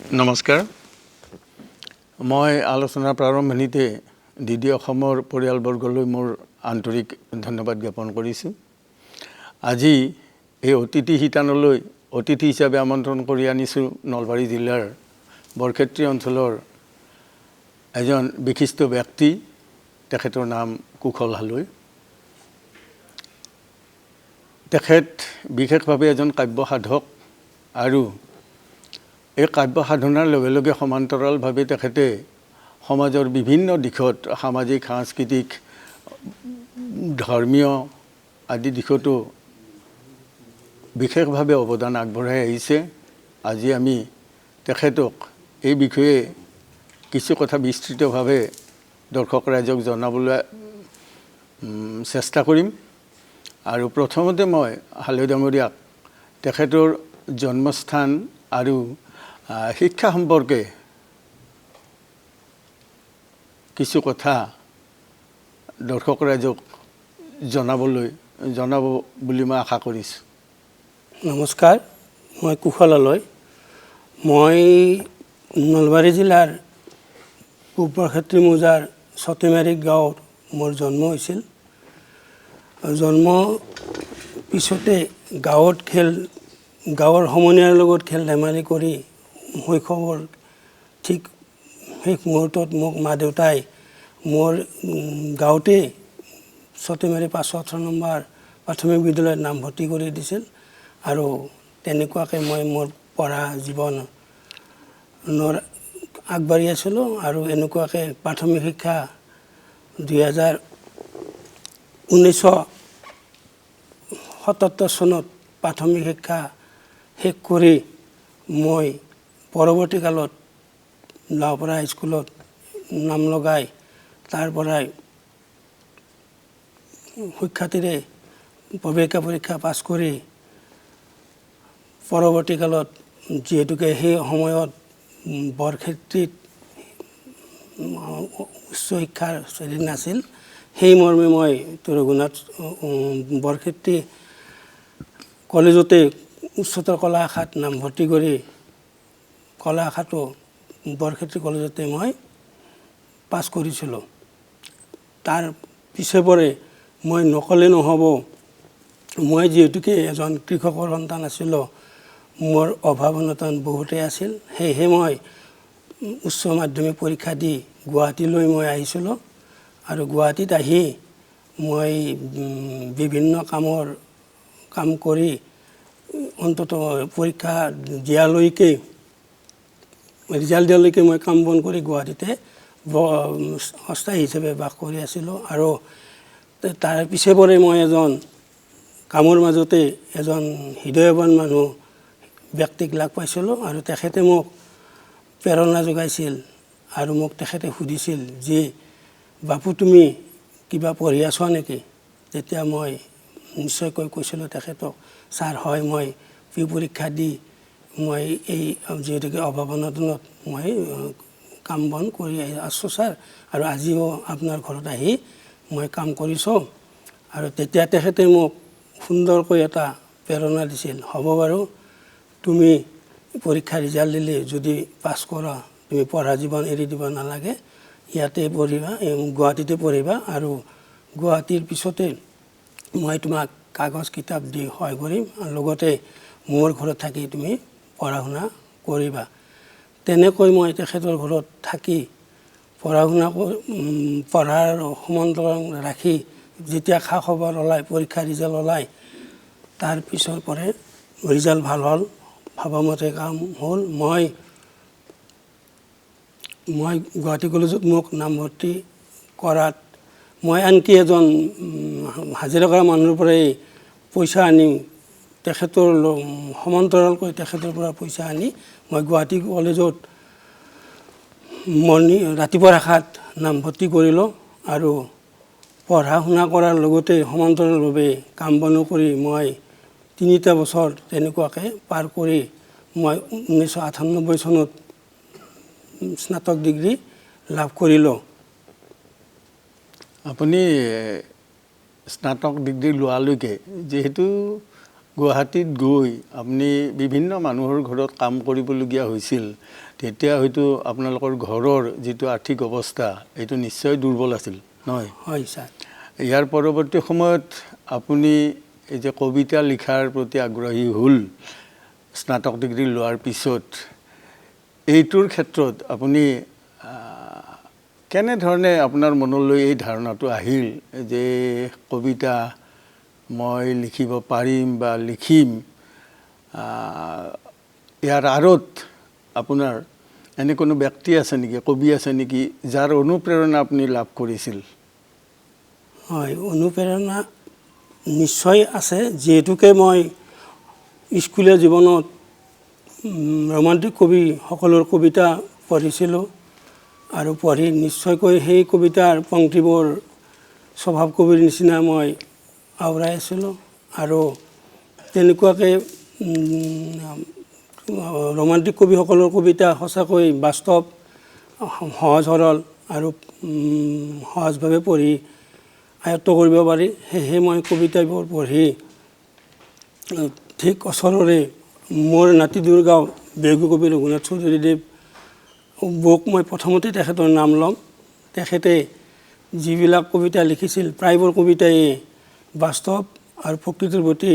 নমস্কাৰ মই আলোচনাৰ প্ৰাৰম্ভণিতে ডিডি অসমৰ পৰিয়ালবৰ্গলৈ মোৰ আন্তৰিক ধন্যবাদ জ্ঞাপন কৰিছোঁ। আজি এই অতিথি শিতানলৈ অতিথি হিচাপে আমন্ত্ৰণ কৰি আনিছোঁ নলবাৰী জিলাৰ বৰক্ষেত্ৰী অঞ্চলৰ এজন বিশিষ্ট ব্যক্তি, তেখেতৰ নাম কুশল হালৈ। তেখেত বিশেষভাৱে এজন কাব্য সাধক আৰু এই কাব্য সাধনাৰ লগে লগে সমান্তৰালভাৱে তেখেতে সমাজৰ বিভিন্ন দিশত সামাজিক, সাংস্কৃতিক, ধৰ্মীয় আদি দিশতো বিশেষভাৱে অৱদান আগবঢ়াই আহিছে। আজি আমি তেখেতক এই বিষয়ে কিছু কথা বিস্তৃতভাৱে দৰ্শক ৰাইজক জনাবলৈ চেষ্টা কৰিম। আৰু প্ৰথমতে মই হালৈ ডাঙৰীয়াক তেখেতৰ জন্মস্থান আৰু শিক্ষা সম্পৰ্কে কিছু কথা দৰ্শক ৰাইজক জনাব বুলি মই আশা কৰিছোঁ। নমস্কাৰ, মই কুশল হালৈ। মই নলবাৰী জিলাৰ পূব বৰক্ষেত্ৰী মৌজাৰ ছটিমাৰী গাঁৱত মোৰ জন্ম হৈছিল। জন্ম পিছতে গাঁৱৰ সমনীয়াৰ লগত খেল ধেমালি কৰি শৈশৱৰ ঠিক শেষ মুহূৰ্তত মোক মা দেউতাই মোৰ গাঁৱতে ছটিমাৰী ৫১৮ নম্বৰ প্ৰাথমিক বিদ্যালয়ত নামভৰ্তি কৰি দিছিল। আৰু তেনেকুৱাকৈ মই মোৰ পঢ়া জীৱনৰ আগবাঢ়ি আছিলোঁ। আৰু এনেকুৱাকৈ প্ৰাথমিক শিক্ষা 1977 চনত প্ৰাথমিক শিক্ষা শেষ কৰি মই পৰৱৰ্তী কালত লাওপাৰা হাইস্কুলত নাম লগাই তাৰ পৰাই সুখ্যাতিৰে প্ৰৱেশিকা পৰীক্ষা পাছ কৰি পৰৱৰ্তী কালত যিহেতুকে সেই সময়ত বৰক্ষেত্ৰীত উচ্চ শিক্ষাৰ শ্ৰেণী নাছিল, সেই মৰ্মে মই ৰঘুনাথ বৰক্ষেত্ৰী কলেজতে উচ্চতৰ কলা শাখাত নামভৰ্তি কৰি কলা শাখাটো বৰক্ষেত্ৰী কলেজতে মই পাছ কৰিছিলোঁ। তাৰ পিছে পৰে মই নকলে নহ'ব, মই যিহেতুকে এজন কৃষকৰ সন্তান আছিলোঁ, মোৰ অভাৱ অনাটন বহুতেই আছিল। সেয়েহে মই উচ্চ মাধ্যমিক পৰীক্ষা দি গুৱাহাটীলৈ মই আহিছিলোঁ। আৰু গুৱাহাটীত আহি মই বিভিন্ন কাম কৰি অন্ততঃ পৰীক্ষা দিয়ালৈকে ৰিজাল্ট দিয়ালৈকে মই কাম বন কৰি গুৱাহাটীতে অস্থায়ী হিচাপে বাস কৰি আছিলোঁ। আৰু তাৰ পিছে পৰে মই এজন কামৰ মাজতে এজন হৃদয়ৱান মানুহ ব্যক্তিক লাগ পাইছিলোঁ। আৰু তেখেতে মোক প্ৰেৰণা যোগাইছিল আৰু মোক তেখেতে সুধিছিল যে বাপু তুমি কিবা পঢ়ি আছা নেকি? তেতিয়া মই নিশ্চয়কৈ কৈছিলোঁ তেখেতক, ছাৰ হয় মই প্ৰি পৰীক্ষা দি মই এই যিহেতুকে অভাৱ অনাটনত মই কাম বন কৰি আছোঁ ছাৰ, আৰু আজিও আপোনাৰ ঘৰত আহি মই কাম কৰিছোঁ। আৰু তেতিয়া তেখেতে মোক সুন্দৰকৈ এটা প্ৰেৰণা দিছিল, হ'ব বাৰু তুমি পৰীক্ষাৰ ৰিজাল্ট দিলে যদি পাছ কৰা তুমি পঢ়া জীৱন এৰি দিব নালাগে, ইয়াতে পঢ়িবা, গুৱাহাটীতে পঢ়িবা, আৰু গুৱাহাটীৰ পিছতে মই তোমাক কাগজ কিতাপ দি সহায় কৰিম, লগতে মোৰ ঘৰত থাকি তুমি পঢ়া শুনা কৰিবা। তেনেকৈ মই তেখেতৰ ঘৰত থাকি পঢ়াৰ সমান্তৰাল ৰাখি যেতিয়া খা খবৰ ওলায়, পৰীক্ষাৰ ৰিজাল্ট ওলায়, তাৰ পিছৰ পৰে ৰিজাল্ট ভাল হ'ল, ভাবামতে কাম হ'ল। মই গুৱাহাটী কলেজত মোক নামভৰ্তি কৰাত মই আনকি এজন হাজিৰা কৰা মানুহৰ পৰাই পইচা আনি তেখেতৰ সমান্তৰালকৈ তেখেতৰ পৰা পইচা আনি মই গুৱাহাটী কলেজত ৰাতিপুৱা শাখাত নামভৰ্তি কৰিলোঁ। আৰু পঢ়া শুনা কৰাৰ লগতে সমান্তৰালভাৱে কাম বনো কৰি মই 3টা বছৰ তেনেকুৱাকৈ পাৰ কৰি মই 1998 চনত স্নাতক ডিগ্ৰী লাভ কৰিলোঁ। আপুনি স্নাতক ডিগ্ৰী লোৱালৈকে যিহেতু গুৱাহাটীত গৈ আপুনি বিভিন্ন মানুহৰ ঘৰত কাম কৰিবলগীয়া হৈছিল তেতিয়া হয়তো আপোনালোকৰ ঘৰৰ যিটো আৰ্থিক অৱস্থা এইটো নিশ্চয় দুৰ্বল আছিল নহয় হয় ছাৰ ইয়াৰ পৰৱৰ্তী সময়ত আপুনি এই যে কবিতা লিখাৰ প্ৰতি আগ্ৰহী হ'ল স্নাতক ডিগ্ৰী লোৱাৰ পিছত এইটোৰ ক্ষেত্ৰত আপুনি কেনেধৰণে আপোনাৰ মনলৈ এই ধাৰণাটো আহিল যে কবিতা মই লিখিব পাৰিম বা লিখিম ইয়াৰ আঁৰত আপোনাৰ এনে কোনো ব্যক্তি আছে নেকি কবি আছে নেকি যাৰ অনুপ্ৰেৰণা আপুনি লাভ কৰিছিল হয় অনুপ্ৰেৰণা নিশ্চয় আছে যিহেতুকে মই স্কুলীয়া জীৱনত ৰোমান্টিক কবিসকলৰ কবিতা পঢ়িছিলোঁ আৰু পঢ়ি নিশ্চয়কৈ সেই কবিতাৰ পংক্তিবোৰ স্বভাৱ কবিৰ নিচিনা মই আওৰাই আছিলোঁ আৰু তেনেকুৱাকৈ ৰোমান্টিক কবিসকলৰ কবিতা সঁচাকৈ বাস্তৱ সহজ সৰল আৰু সহজভাৱে পঢ়ি আয়ত্ব কৰিব পাৰি সেয়েহে মই কবিতাবোৰ পঢ়ি ঠিক ওচৰৰে মোৰ নাতি দুৰ্গাঁও বিয়োগী কবি ৰঘুনাথ চৌধুৰীদেৱ বৌক মই প্ৰথমতে তেখেতৰ নাম ল'ম তেখেতে যিবিলাক কবিতা লিখিছিল প্ৰায়বোৰ কবিতাই বাস্তৱ আৰু প্ৰকৃতিৰ প্ৰতি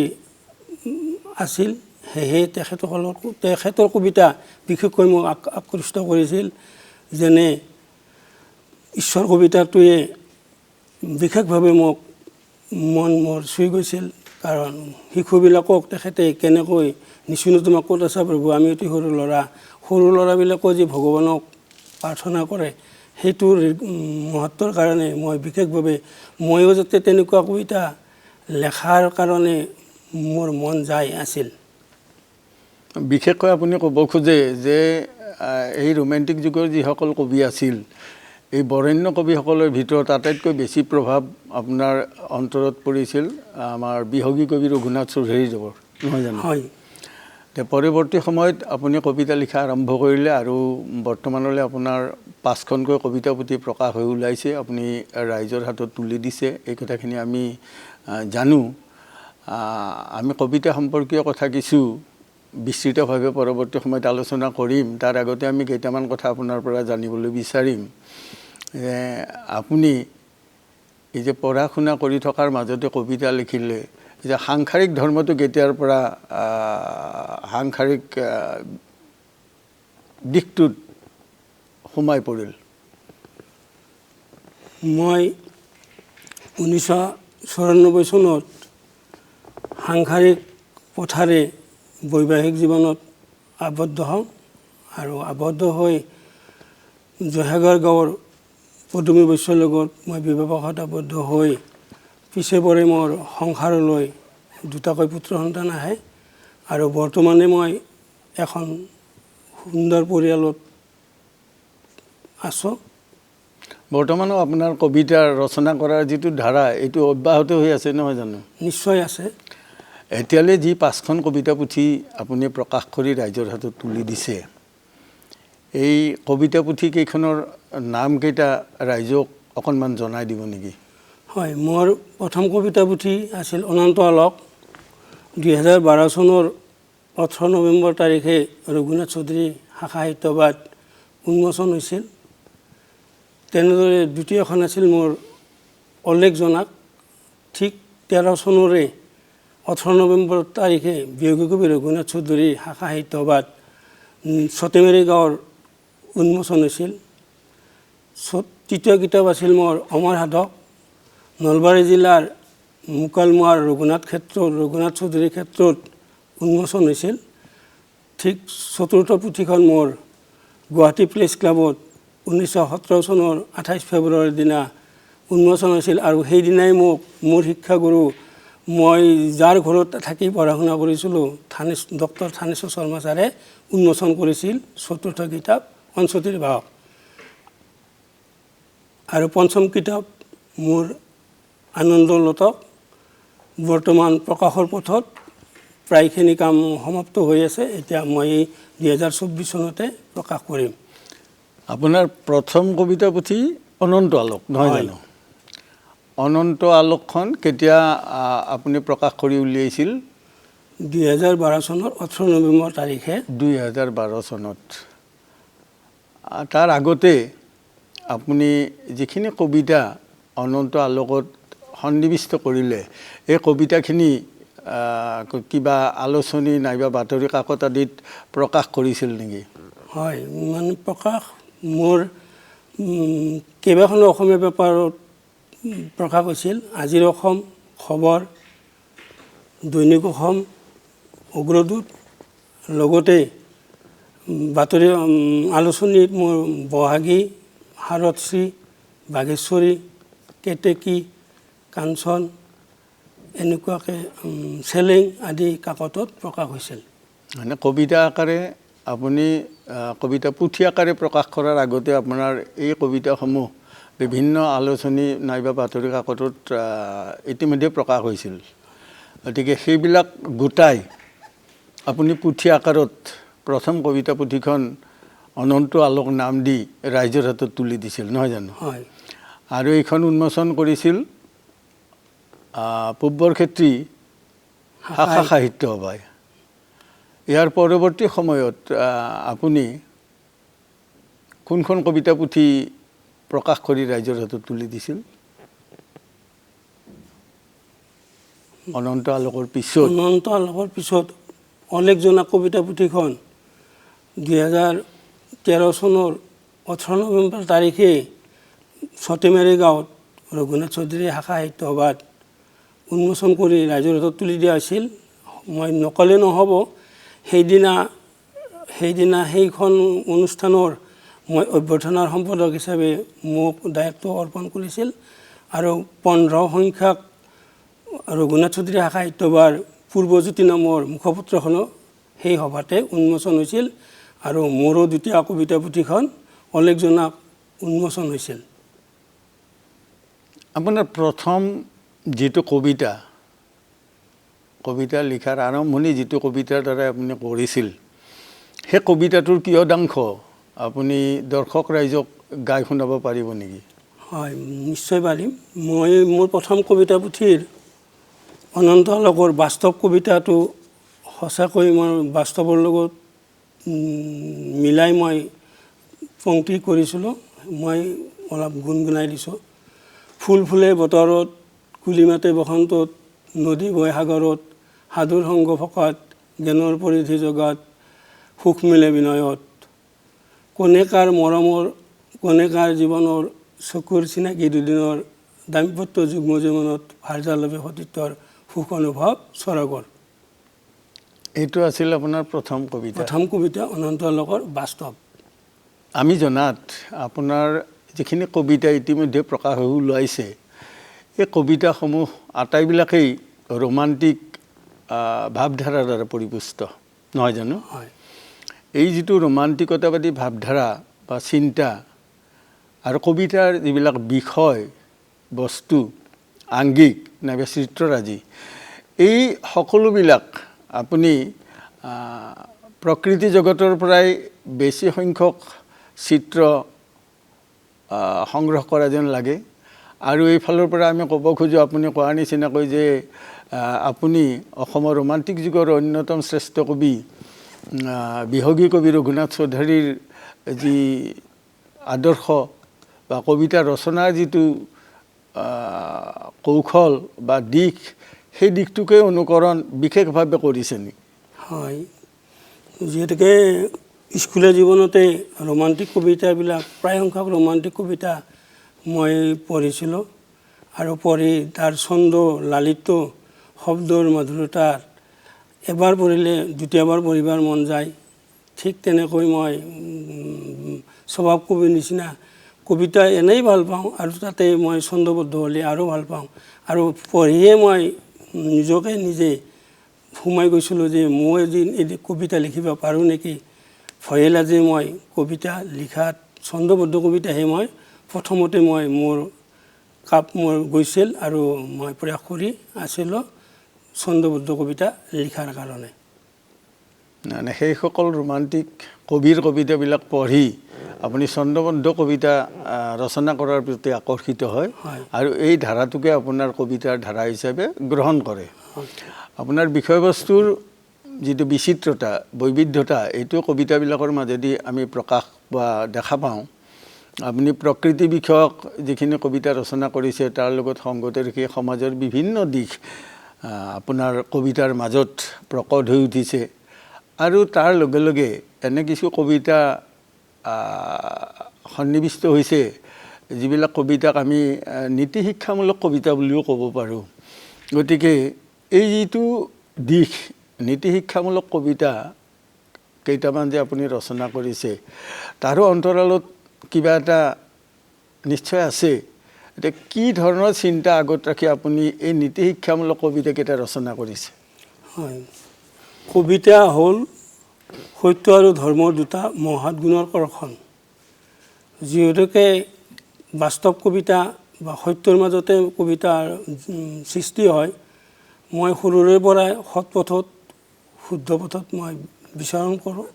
আছিল সেয়েহে তেখেতৰ কবিতা বিশেষকৈ মোক আকৃষ্ট কৰিছিল যেনে ঈশ্বৰ কবিতাটোৱে বিশেষভাৱে মোক মোৰ চুই গৈছিল কাৰণ শিশুবিলাকক তেখেতে কেনেকৈ নিচিনো তোমাক ক'ত আছা প্ৰভু আমি অতি সৰু ল'ৰাবিলাকেও যি ভগৱানক প্ৰাৰ্থনা কৰে সেইটোৰ মহত্বৰ কাৰণে মই বিশেষভাৱে ময়ো যাতে তেনেকুৱা কবিতা লেখাৰ কাৰণে মোৰ মন যায় আছিল বিশেষকৈ আপুনি ক'ব খোজে যে এই ৰোমেণ্টিক যুগৰ যিসকল কবি আছিল এই বৰেণ্য কবিসকলৰ ভিতৰত আটাইতকৈ বেছি প্ৰভাৱ আপোনাৰ অন্তৰত পৰিছিল আমাৰ বিহগী কবি ৰঘুনাথ চৌধুৰীদেৱৰ নহয় জানো হয় পৰৱৰ্তী সময়ত আপুনি কবিতা লিখা আৰম্ভ কৰিলে আৰু বৰ্তমানলৈ আপোনাৰ 5খনকৈ কবিতা পুথি প্ৰকাশ হৈ ওলাইছে আপুনি ৰাইজৰ হাতত তুলি দিছে এই কথাখিনি আমি জানো আমি কবিতা সম্পৰ্কীয় কথা কিছু বিস্তৃতভাৱে পৰৱৰ্তী সময়ত আলোচনা কৰিম তাৰ আগতে আমি কেইটামান কথা আপোনাৰ পৰা জানিবলৈ বিচাৰিম আপুনি এই যে পঢ়া শুনা কৰি থকাৰ মাজতে কবিতা লিখিলে যে সাংসাৰিক ধৰ্মটো কেতিয়াৰ পৰা সাংসাৰিক দিশটোত সোমাই পৰিল মই 1994 চনত সাংসাৰিক পথাৰে বৈবাহিক জীৱনত আবদ্ধ হওঁ আৰু আবদ্ধ হৈ জয়সাগৰ গাঁৱৰ পদুমী বৈশ্যৰ লগত মই বিবাহত আবদ্ধ হৈ পিছে পৰে মোৰ সংসাৰলৈ দুটাকৈ পুত্ৰ সন্তান আহে আৰু বৰ্তমানে মই এখন সুন্দৰ পৰিয়ালত আছোঁ বৰ্তমানো আপোনাৰ কবিতা ৰচনা কৰাৰ যিটো ধাৰা এইটো অব্যাহত হৈ আছে নহয় জানো নিশ্চয় আছে এতিয়ালৈ যি 5খন কবিতা পুথি আপুনি প্ৰকাশ কৰি ৰাইজৰ হাতত তুলি দিছে এই কবিতা পুথি কেইখনৰ নামকেইটা ৰাইজক অকণমান জনাই দিব নেকি হয় মোৰ প্ৰথম কবিতা পুথি আছিল অনন্ত আলোক 2012 চনৰ 18 নৱেম্বৰ তাৰিখে ৰঘুনাথ চৌধুৰী শাখা সাহিত্যবাদ উন্মোচন হৈছিল তেনেদৰে দ্বিতীয়খন আছিল মোৰ অলেখজনাক ঠিক 13 চনৰে 18 নৱেম্বৰ তাৰিখে বিয়োগী কবি ৰঘুনাথ চৌধুৰী শাখা সাহিত্যবাদ ছটেমেৰী গাঁৱৰ উন্মোচন হৈছিল তৃতীয় কিতাপ আছিল মোৰ অমৰ সাধক নলবাৰী জিলাৰ মুকালমুৱাৰ ৰঘুনাথ চৌধুৰী ক্ষেত্ৰত উন্মোচন হৈছিল ঠিক চতুৰ্থ পুথিখন মোৰ গুৱাহাটী প্ৰেছ ক্লাবত 1917 চনৰ 28 ফেব্ৰুৱাৰীৰ দিনা উন্মোচন হৈছিল আৰু সেইদিনাই মোক মোৰ শিক্ষাগুৰু মই যাৰ ঘৰত থাকি পঢ়া শুনা কৰিছিলোঁ ডক্টৰ থানেশ্বৰ শৰ্মা ছাৰে উন্মোচন কৰিছিল চতুৰ্থ কিতাপ পঞ্চতীৰ বাহক আৰু পঞ্চম কিতাপ মোৰ আনন্দলতক বৰ্তমান প্ৰকাশৰ পথত প্ৰায়খিনি কাম সমাপ্ত হৈ আছে এতিয়া মই 2024 চনতে প্ৰকাশ কৰিম আপোনাৰ প্ৰথম কবিতা পুথি অনন্ত আলোক নহয় জানো অনন্ত আলোকখন কেতিয়া আপুনি প্ৰকাশ কৰি উলিয়াইছিল 2012 চনৰ 18 নৱেম্বৰ তাৰিখে 2012 চনত তাৰ আগতে আপুনি যিখিনি কবিতা অনন্ত আলোকত সন্নিৱিষ্ট কৰিলে এই কবিতাখিনি কিবা আলোচনী নাইবা বাতৰি কাকত আদিত প্ৰকাশ কৰিছিল নেকি? হয়, মানে প্ৰকাশ মোৰ কেইবাখনো অসমীয়া পেপাৰত প্ৰকাশ হৈছিল। আজিৰ অসম, খবৰ, দৈনিক অসম, অগ্ৰদূত, লগতে বাতৰি আলোচনীত মোৰ বহাগী, শাৰদশ্ৰী, বাঘেশ্বৰী, কেতেকী, কাঞ্চন এনেকুৱাকৈ চেলেং আদি কাকতত প্ৰকাশ হৈছিল। মানে কবিতা আকাৰে আপুনি কবিতা পুথি আকাৰে প্ৰকাশ কৰাৰ আগতে আপোনাৰ এই কবিতাসমূহ বিভিন্ন আলোচনী নাইবা বাতৰি কাকতত ইতিমধ্যে প্ৰকাশ হৈছিল। গতিকে সেইবিলাক গোটাই আপুনি পুথি আকাৰত প্ৰথম কবিতা পুথিখন অনন্ত আলোক নাম দি ৰাইজৰ হাতত তুলি দিছিল, নহয় জানো? হয়। আৰু এইখন উন্মোচন কৰিছিল পূব-বৰক্ষেত্ৰী শাখা সাহিত্য সভাই। ইয়াৰ পৰৱৰ্তী সময়ত আপুনি কোনখন কবিতা পুথি প্ৰকাশ কৰি ৰাইজৰ হাতত তুলি দিছিল? অনন্ত আলোকৰ পিছত? অনন্ত আলোকৰ পিছত অলেখ জনা কবিতা পুথিখন 2013 চনৰ 18 নৱেম্বৰ তাৰিখে ছটিমাৰী গাঁৱত ৰঘুনাথ চৌধুৰী শাখা সাহিত্য সভাত উন্মোচন কৰি ৰাইজৰ হাতত তুলি দিয়া হৈছিল। মই নকলে নহ'ব, সেইদিনা সেইখন অনুষ্ঠানৰ মই অভ্যৰ্থনাৰ সম্পাদক হিচাপে মোক দায়িত্ব অৰ্পণ কৰিছিল আৰু 15 সংখ্যক ৰঘুনাথ চৌধুৰী শাখা সাহিত্য সভাৰ পূৰ্বজ্যোতি নামৰ মুখপত্ৰখনো সেই সভাতে উন্মোচন হৈছিল আৰু মোৰো দ্বিতীয় কবিতা পুথিখন অলেখ জনাক উন্মোচন হৈছিল। আপোনাৰ প্ৰথম যিটো কবিতা লিখাৰ আৰম্ভণি যিটো কবিতাৰ দ্বাৰা আপুনি কৰিছিল, সেই কবিতাটোৰ কিয়দাংশ আপুনি দৰ্শক ৰাইজক গাই শুনাব পাৰিব নেকি? হয়, নিশ্চয় পাৰিম। মই মোৰ প্ৰথম কবিতা পুথিৰ অনন্ত আলোকৰ বাস্তৱ কবিতাটো সঁচাকৈ মই বাস্তৱৰ লগত মিলাই মই পংক্তি কৰিছিলোঁ। মই অলপ গুণগুণাই দিছোঁ। ফুল ফুলে বতৰত, কুলি মাতে বসন্তত, নদী বৈ সাগৰত, সাধুৰ সংগ ফকাত, জ্ঞানৰ পৰিধি জগাত, সুখ মিলে বিনয়ত, কোনে কাৰ মৰমৰ, কোনে কাৰ জীৱনৰ, চকুৰ চিনাকি দুদিনৰ, দাম্পত্য যুগ্ম জীৱনত, ভাৰ্যালভে সতীত্বৰ সুখ অনুভৱ স্বৰ্গৰ। এইটো আছিল আপোনাৰ প্ৰথম কবিতা অনন্ত আলোকৰ বাস্তৱ। আমি জনাত আপোনাৰ যিখিনি কবিতা ইতিমধ্যে প্ৰকাশ হৈ ওলাইছে, এই কবিতাসমূহ আটাইবিলাকেই ৰোমান্টিক ভাৱধাৰাৰ দ্বাৰা পৰিপুষ্ট, নহয় জানো? হয়। এই যিটো ৰোমান্টিকতাবাদী ভাৱধাৰা বা চিন্তা আৰু কবিতাৰ যিবিলাক বিষয় বস্তু আংগিক নাইবা চিত্ৰৰাজি, এই সকলোবিলাক আপুনি প্ৰকৃতি জগতৰ পৰাই বেছি সংখ্যক চিত্ৰ সংগ্ৰহ কৰা যেন লাগে। আৰু এইফালৰ পৰা আমি ক'ব খোজোঁ, আপুনি কোৱাৰ নিচিনাকৈ যে আপুনি অসমৰ ৰোমান্টিক যুগৰ অন্যতম শ্ৰেষ্ঠ কবি বিহগী কবি ৰঘুনাথ চৌধুৰীৰ যি আদৰ্শ বা কবিতা ৰচনাৰ যিটো কৌশল বা দিশ, সেই দিশটোকে অনুকৰণ বিশেষভাৱে কৰিছে নেকি? হয়, যিহেতুকে স্কুলীয়া জীৱনতে ৰোমান্টিক কবিতাবিলাক প্ৰায় সংখ্যক ৰোমান্টিক কবিতা মই পঢ়িছিলোঁ আৰু পঢ়ি তাৰ ছন্দ, লালিত্য, শব্দৰ মাধুৰতাৰ এবাৰ পঢ়িলে দ্বিতীয়বাৰ পঢ়িবৰ মন যায়। ঠিক তেনেকৈ মই স্বভাৱ কবিৰ নিচিনা কবিতা এনেই ভাল পাওঁ আৰু তাতে মই ছন্দবদ্ধ হ'লে আৰু ভাল পাওঁ। আৰু পঢ়িয়ে মই নিজকে নিজে সোমাই গৈছিলোঁ যে মই এদিন কবিতা লিখিব পাৰোঁ নেকি। ভয়ে লাজে মই কবিতা লিখাত ছন্দবদ্ধ কবিতাহে মই প্ৰথমতে মোৰ গৈছিল আৰু মই প্ৰয়াস কৰি আছিলোঁ ছন্দবদ্ধ কবিতা লিখাৰ কাৰণে। মানে সেইসকল ৰোমান্টিক কবিৰ কবিতাবিলাক পঢ়ি আপুনি ছন্দবদ্ধ কবিতা ৰচনা কৰাৰ প্ৰতি আকৰ্ষিত হয় আৰু এই ধাৰাটোকে আপোনাৰ কবিতাৰ ধাৰা হিচাপে গ্ৰহণ কৰে। আপোনাৰ বিষয়বস্তুৰ যিটো বিচিত্ৰতা বৈবিধ্যতা এইটো কবিতাবিলাকৰ মাজেদি আমি প্ৰকাশ বা দেখা পাওঁ। আপুনি প্ৰকৃতি বিষয়ক যিখিনি কবিতা ৰচনা কৰিছে তাৰ লগত সংগতি ৰাখি সমাজৰ বিভিন্ন দিশ আপোনাৰ কবিতাৰ মাজত প্ৰকট হৈ উঠিছে আৰু তাৰ লগে লগে এনে কিছু কবিতা সন্নিৱিষ্ট হৈছে যিবিলাক কবিতাক আমি নীতি শিক্ষামূলক কবিতা বুলিও ক'ব পাৰোঁ। গতিকে এই যিটো দিশ নীতি শিক্ষামূলক কবিতা কেইটামান যে আপুনি ৰচনা কৰিছে তাৰো অন্তৰালত কিবা এটা নিশ্চয় আছে। এতিয়া কি ধৰণৰ চিন্তা আগত ৰাখি আপুনি এই নীতি শিক্ষামূলক কবিতাকেইটা ৰচনা কৰিছে? হয়, কবিতা হ'ল সত্য আৰু ধৰ্মৰ দুটা মহৎ গুণৰ কৰ্ষণ। যিহেতুকে বাস্তৱ কবিতা বা সত্যৰ মাজতে কবিতাৰ সৃষ্টি হয়, মই সৰুৰে পৰাই সৎ পথত শুদ্ধ পথত মই বিচৰণ কৰোঁ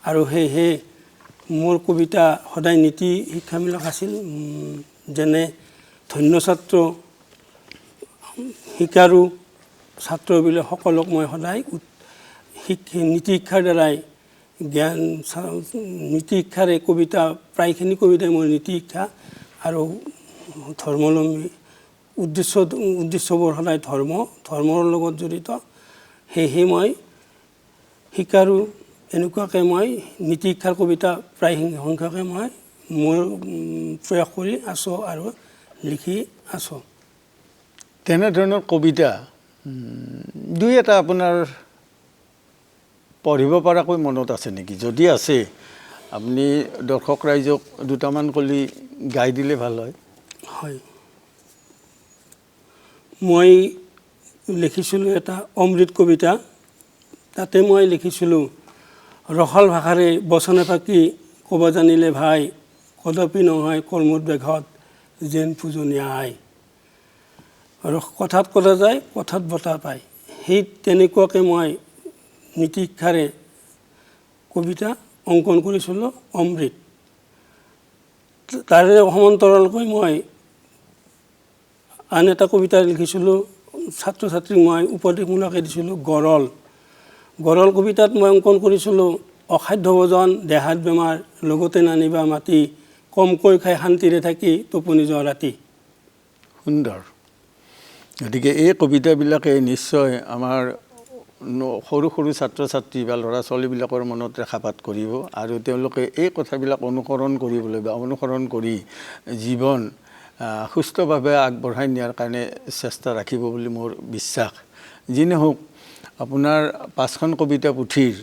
আৰু সেয়েহে মোৰ কবিতা সদায় নীতি শিক্ষামূলক আছিল। যেনে ধন্য ছাত্ৰ, শিকাৰু ছাত্ৰবিলাক সকলক মই সদায় নীতি শিক্ষাৰ দ্বাৰাই জ্ঞান নীতি শিক্ষাৰে কবিতা প্ৰায়খিনি কবিতাই মোৰ নীতি শিক্ষা আৰু ধৰ্মাৱলম্বী উদ্দেশ্যবোৰ সদায় ধৰ্মৰ লগত জড়িত। সেয়েহে মই শিকাৰু এনেকুৱাকৈ মই নীতি শিক্ষাৰ কবিতা প্ৰায় সংখ্যকে মই মোৰ প্ৰয়াস কৰি আছোঁ আৰু লিখি আছোঁ। তেনেধৰণৰ কবিতা দুই এটা আপোনাৰ পঢ়িব পৰাকৈ মনত আছে নেকি? যদি আছে আপুনি দৰ্শক ৰাইজক দুটামান কলি গাই দিলে ভাল হয়। হয়, মই লিখিছিলোঁ এটা অমৃত কবিতা। তাতে মই লিখিছিলোঁ, ৰসাল ভাষাৰে বচনে ফাকি ক'ব জানিলে ভাই, কদাপি নহয় কৰ্মৰ বেঘত যেন পূজনীয়া আই। কথাত ক'লা যায়, কথাত বতা পায়। সেই তেনেকুৱাকৈ মই নীতি শিক্ষাৰে কবিতা অংকন কৰিছিলোঁ অমৃত। তাৰে সমান্তৰালকৈ মই আন এটা কবিতা লিখিছিলোঁ, ছাত্ৰ ছাত্ৰীক মই উপদেশমূলকে দিছিলোঁ গৰল। গৰল কবিতাত মই অংকন কৰিছিলোঁ, অসাধ্য ভোজন দেহাত বেমাৰ লগতে নানিবা মাতি, কমকৈ খাই শান্তিৰে থাকি টোপনি যোৱা ৰাতি। সুন্দৰ। গতিকে এই কবিতাবিলাকে নিশ্চয় আমাৰ সৰু সৰু ছাত্ৰ ছাত্ৰী বা ল'ৰা ছোৱালীবিলাকৰ মনত ৰেখাপাত কৰিব আৰু তেওঁলোকে এই কথাবিলাক অনুসৰণ কৰিবলৈ বা অনুসৰণ কৰি জীৱন সুস্থভাৱে আগবঢ়াই নিয়াৰ কাৰণে চেষ্টা ৰাখিব বুলি মোৰ বিশ্বাস। যি নহওক আপোনাৰ 5খন কবিতা পুথিৰ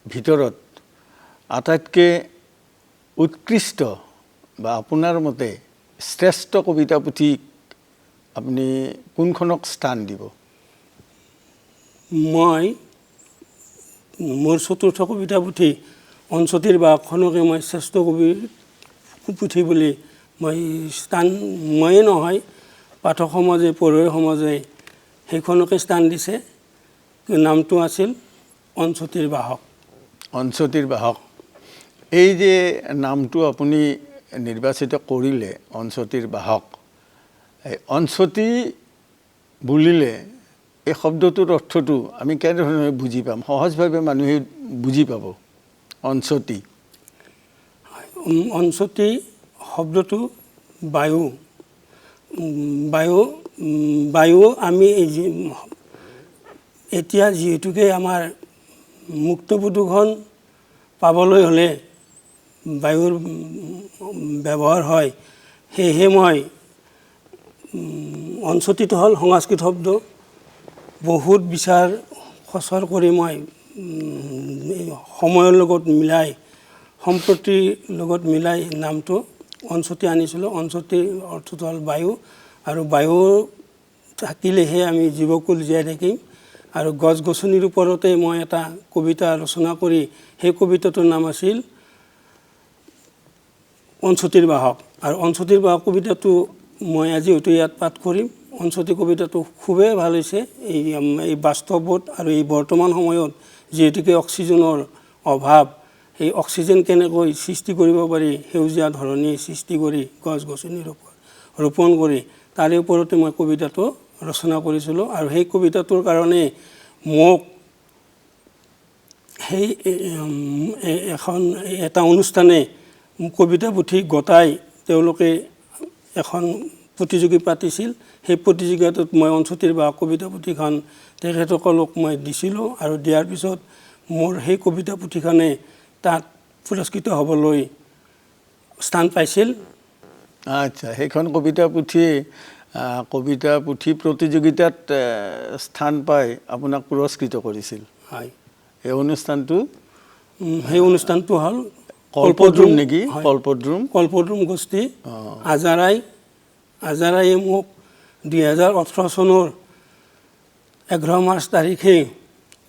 ভিতৰত আটাইতকৈ উৎকৃষ্ট বা আপোনাৰ মতে শ্ৰেষ্ঠ কবিতা পুথি আপুনি কোনখনক স্থান দিব? মই মোৰ 4ৰ্থ কবিতা পুথি অঞ্চতীৰ বাঘখনকে মই শ্ৰেষ্ঠ পুথি বুলি মই স্থান, ময়ে নহয় পাঠক সমাজে পঢ়ুৱৈ সমাজে সেইখনকে স্থান দিছে। নামটো আছিল অঞ্চতীৰ বাহক। অঞ্চতীৰ বাহক। এই যে নামটো আপুনি নিৰ্বাচিত কৰিলে অঞ্চতীৰ বাহক, এই অঞ্চতী বুলিলে এই শব্দটোৰ অৰ্থটো আমি কেনেধৰণে বুজি পাম? সহজভাৱে মানুহে বুজি পাব অঞ্চতী। অঞ্চতী শব্দটো বায়ু। বায়ু আমি এতিয়া যিহেতুকে আমাৰ মুক্ত প্ৰদূষণ পাবলৈ হ'লে বায়ুৰ ব্যৱহাৰ হয়, সেয়েহে মই অঞ্চতীটো হ'ল সংস্কৃত শব্দ। বহুত বিচাৰ খচৰ কৰি মই সময়ৰ লগত মিলাই সম্প্ৰতিৰ লগত মিলাই নামটো অঞ্চতী আনিছিলোঁ। অঞ্চতীৰ অৰ্থটো হ'ল বায়ু আৰু বায়ু থাকিলেহে আমি জীৱকুল জীয়াই থাকিম। আৰু গছ গছনিৰ ওপৰতে মই এটা কবিতা ৰচনা কৰি সেই কবিতাটোৰ নাম আছিল অঞ্চতীৰ বাহক। আৰু অঞ্চতীৰ বাহক কবিতাটো মই আজি হয়তো ইয়াত পাঠ কৰিম। অঞ্চতী কবিতাটো খুবেই ভাল হৈছে। এই বাস্তৱত আৰু এই বৰ্তমান সময়ত যিহেতুকে অক্সিজেনৰ অভাৱ, এই অক্সিজেন কেনেকৈ সৃষ্টি কৰিব পাৰি, সেউজীয়া ধৰণী সৃষ্টি কৰি গছ গছনি ৰোপণ কৰি তাৰে ওপৰতে মই কবিতাটো ৰচনা কৰিছিলোঁ। আৰু সেই কবিতাটোৰ কাৰণে মোক সেই এখন এটা অনুষ্ঠানে কবিতা পুথি গোটাই তেওঁলোকে এখন প্ৰতিযোগী পাতিছিল। সেই প্ৰতিযোগিতাটোত মই ৬৯ বা কবিতা পুথিখন তেখেতসকলক মই দিছিলোঁ আৰু দিয়াৰ পিছত মোৰ সেই কবিতা পুথিখনে তাত পুৰস্কৃত হ'বলৈ স্থান পাইছিল। আচ্ছা, সেইখন কবিতা পুথি প্ৰতিযোগিতাত স্থান পাই আপোনাক পুৰস্কৃত কৰিছিল। হয়, এই অনুষ্ঠানটো হ'ল কল্পদ্ৰুম নেকি? কল্পদ্ৰুম গোষ্ঠী আজাৰায়ে মোক 2018 চনৰ 11 মাৰ্চ তাৰিখে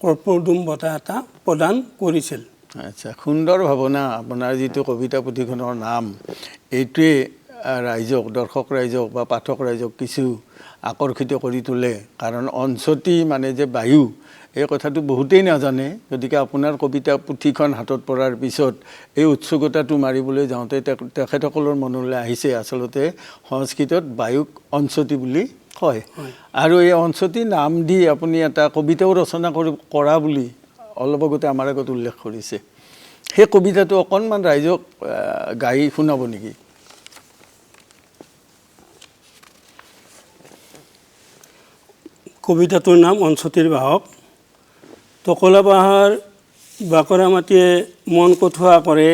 কল্পদ্ৰুম বঁটা এটা প্ৰদান কৰিছিল। আচ্ছা, সুন্দৰ ভাৱনা। আপোনাৰ যিটো কবিতা পুথিখনৰ নাম, এইটোৱে ৰাইজক, দৰ্শক ৰাইজক বা পাঠক ৰাইজক কিছু আকৰ্ষিত কৰি তোলে। কাৰণ অঞ্চতি মানে যে বায়ু, এই কথাটো বহুতেই নাজানে। গতিকে আপোনাৰ কবিতা পুথিখন হাতত পৰাৰ পিছত এই উৎসুকতাটো মাৰিবলৈ যাওঁতে তেখেতসকলৰ মনলৈ আহিছে আচলতে সংস্কৃতত বায়ুক অঞ্চতি বুলি কয়। আৰু এই অঞ্চতি নাম দি আপুনি এটা কবিতাও ৰচনা কৰা বুলি অলপ আগতে আমাৰ আগত উল্লেখ কৰিছে। সেই কবিতাটো অকণমান ৰাইজক গাই শুনাব নেকি? কবিতাটোৰ নাম অঞ্চতিৰ বাহক। টকলা পাহাৰ বাকৰা মাটিয়ে মন কঠুৱা কৰে,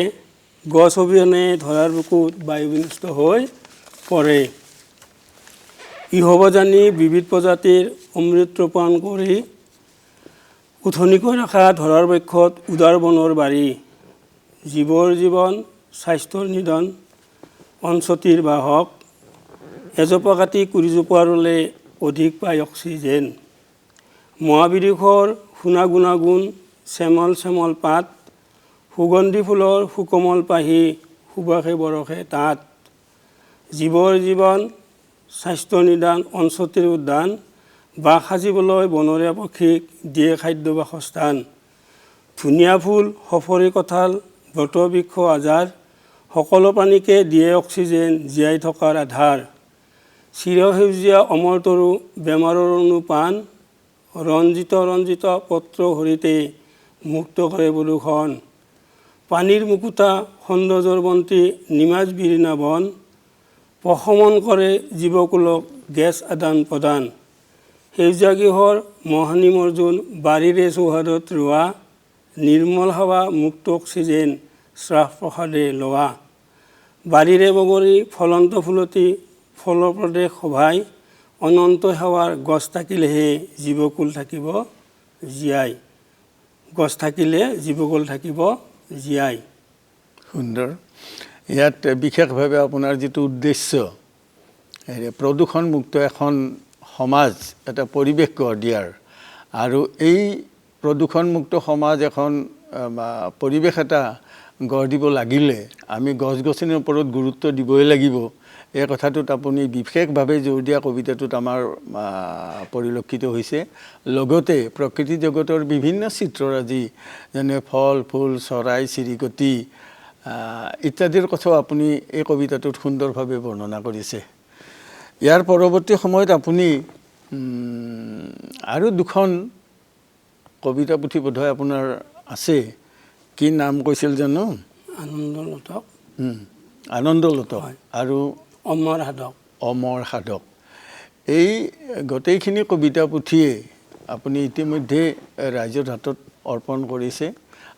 গছ অবিহনে ধৰাৰ বুকুত বায়ু বিনষ্ট হৈ পৰে। ই হ'ব জানি বিবিধ প্ৰজাতিৰ অমৃত পান কৰি, উঠনিকৈ ৰখা ধৰাৰ বক্ষত উদাৰ বনৰ বাৰী। জীৱৰ জীৱন স্বাস্থ্যৰ নিধন, অঞ্চতিৰ বাহক। এজোপা কাটি কুৰিজোপা ৰুলে অধিক পায় অক্সিজেন। মহাবিদুষৰ শুনা গুণাগুণ, শ্যামল শ্যামল পাত, সুগন্ধি ফুলৰ সুকোমল পাহি, সুবাসে বৰষে তাত। জীৱৰ জীৱন স্বাস্থ্য নিদান, অঞ্চতিৰ উদ্যান। বাস সাজিবলৈ বনৰীয়া পক্ষীক দিয়ে খাদ্য বাসস্থান। ধুনীয়া ফুল, সফৰি কঁঠাল, বটবৃক্ষ আজাৰ, সকলো প্ৰাণীকে দিয়ে অক্সিজেন, জীয়াই থকাৰ আধাৰ। চিৰসেউজীয়া অমৰ তৰু, বেমাৰৰ অনুপান, ৰঞ্জিত ৰঞ্জিত পত্ৰ হৰিতে মুক্ত কৰে প্ৰদূষণ। পানীৰ মুকুতা সৌন্দৰ্যৰ বন্তি, নিমাজ বিৰিণা বন, প্ৰশমন কৰে জীৱকুলক গেছ আদান প্ৰদান। সেউজীয়া গৃহৰ মহানিম অৰ্জুন, বাৰীৰে চৌহদত ৰোৱা, নিৰ্মল হাৱা মুক্ত অক্সিজেন, শ্বাস প্ৰসাদে লোৱা। বাৰীৰে বগৰী ফলন্ত ফুলতি, ফলৰ প্ৰদেশ শোভাই, অনন্ত সেৱাৰ গছ থাকিলেহে জীৱকুল থাকিব জীয়াই। গছ থাকিলে জীৱকুল থাকিব জীয়াই। সুন্দৰ। ইয়াত বিশেষভাৱে আপোনাৰ যিটো উদ্দেশ্য, প্ৰদূষণমুক্ত এখন সমাজ, এটা পৰিৱেশ গঢ় দিয়াৰ, আৰু এই প্ৰদূষণমুক্ত সমাজ এখন পৰিৱেশ এটা গঢ় দিব লাগিলে আমি গছ গছনিৰ ওপৰত গুৰুত্ব দিবই লাগিব। এই কথাটোত আপুনি বিশেষভাৱে জোৰ দিয়া কবিতাটোত আমাৰ পৰিলক্ষিত হৈছে। লগতে প্ৰকৃতি জগতৰ বিভিন্ন চিত্ৰৰাজি, যেনে ফল ফুল, চৰাই চিৰিকটি ইত্যাদিৰ কথাও আপুনি এই কবিতাটোত সুন্দৰভাৱে বৰ্ণনা কৰিছে। ইয়াৰ পৰৱৰ্তী সময়ত আপুনি আৰু দুখন কবিতা পুথি বোধহয় আপোনাৰ আছে, কি নাম কৈছিল জানো? আনন্দলোটক আৰু অমৰ সাধক। এই গোটেইখিনি কবিতা পুথিয়ে আপুনি ইতিমধ্যে ৰাইজৰ হাতত অৰ্পণ কৰিছে